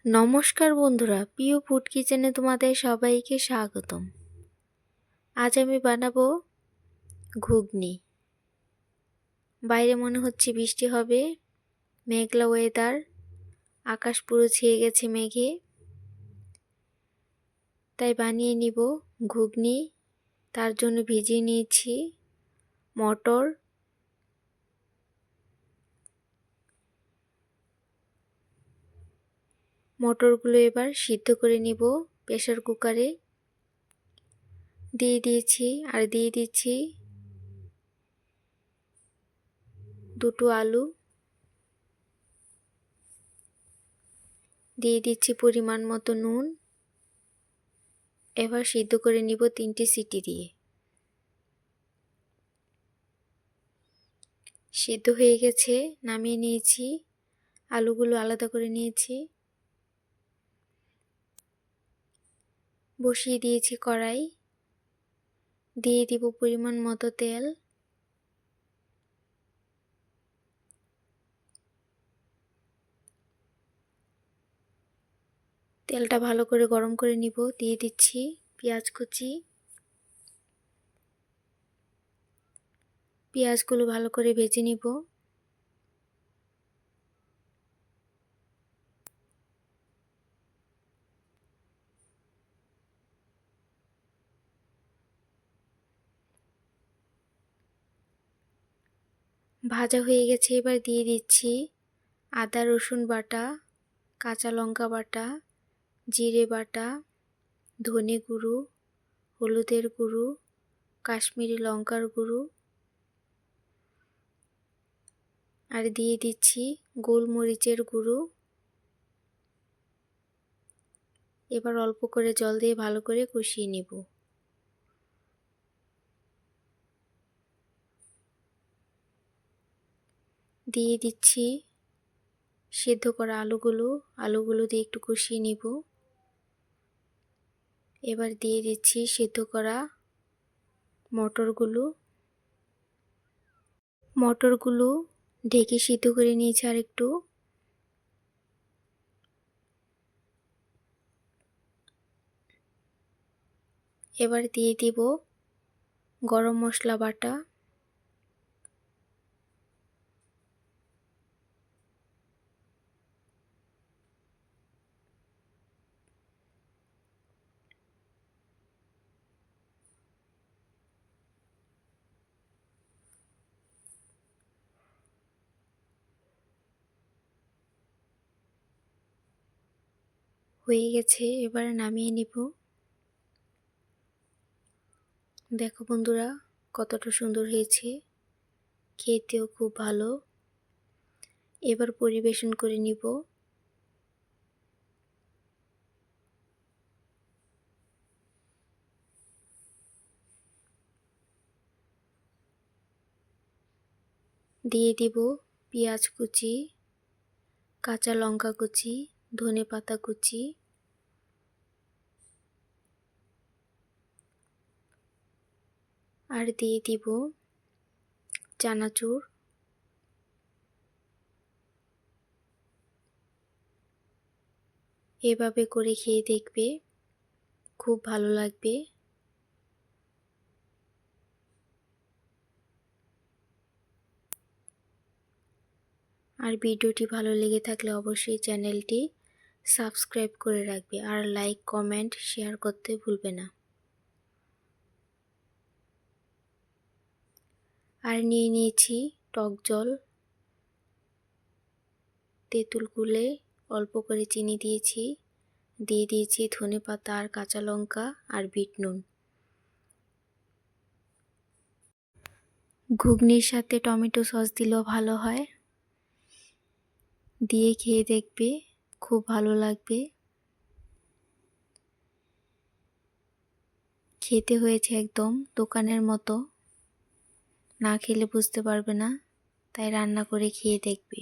নমস্কার বন্ধুরা, প্রিয় ফুড কিচেনে তোমাদের সবাইকে স্বাগতম। আজ আমি বানাবো ঘুগনি। বাইরে মনে হচ্ছে বৃষ্টি হবে, মেঘলা ওয়েদার, আকাশ পুরো ছেয়ে গেছে মেঘে। তাই বানিয়ে নিব ঘুগনি। তার জন্য ভিজিয়ে নিয়েছি মটর, মটরগুলো এবার সিদ্ধ করে নিব প্রেসার কুকারে। দিয়ে দিচ্ছি দুটো আলু, দিয়ে দিচ্ছি পরিমাণ মতো নুন। এবার সিদ্ধ করে নিব 3টে সিটি দিয়ে। সিদ্ধ হয়ে গেছে, নামিয়ে নিয়েছি। আলুগুলো আলাদা করে নিয়েছি। বসিয়ে দিয়েছি কড়াই, দিয়ে দিব পরিমাণ মতো তেল। তেলটা ভালো করে গরম করে নিব। দিয়ে দিচ্ছি পেঁয়াজ কুচি। পেঁয়াজগুলো ভালো করে ভেজে নিব। ভাজা হয়ে গেছে, এবার দিয়ে দিচ্ছি আদা রসুন বাটা, কাঁচা লঙ্কা বাটা, জিরে বাটা, ধনে গুঁড়ো, হলুদের গুঁড়ো, কাশ্মীরি লঙ্কার গুঁড়ো, আর দিয়ে দিচ্ছি গোলমরিচের গুঁড়ো। এবার অল্প করে জল দিয়ে ভালো করে কষিয়ে নিব। দিয়ে দিচ্ছি সেদ্ধ করা আলুগুলো দিয়ে একটু কষিয়ে নিব। এবার দিয়ে দিচ্ছি সেদ্ধ করা মটরগুলো ঢেকে সিদ্ধ করে নিয়েছি আর একটু। এবার দিয়ে দিব গরম মশলা বাটা, হয়ে গেছে, এবার নামিয়ে নিব। দেখো বন্ধুরা কতটা সুন্দর হয়েছে, খেতেও খুব ভালো। এবার পরিবেশন করে নিব। দিয়ে দিব পেঁয়াজ কুচি, কাঁচা লঙ্কা কুচি, ধনেপাতা কুচি, আর দিয়ে দিব চানাচুর। এভাবে করে খেয়ে দেখবে, খুব ভালো লাগবে। আর ভিডিওটি ভালো লেগে থাকলে অবশ্যই চ্যানেলটি সাবস্ক্রাইব করে রাখবে, আর লাইক কমেন্ট শেয়ার করতে ভুলবে না। আর নিয়ে নিয়েছি টক জল, তেঁতুল গুলে অল্প করে চিনি দিয়েছি। দিয়ে দিয়েছি ধনেপাতা আর কাঁচা লঙ্কা আর বিট নুন। ঘুগনির সাথে টমেটো সস দিলেও ভালো হয়। দিয়ে খেয়ে দেখবে, খুব ভালো লাগবে। খেতে হয়েছে একদম দোকানের মতো, না খেলে বুঝতে পারবে না, তাই রান্না করে খেয়ে দেখবে।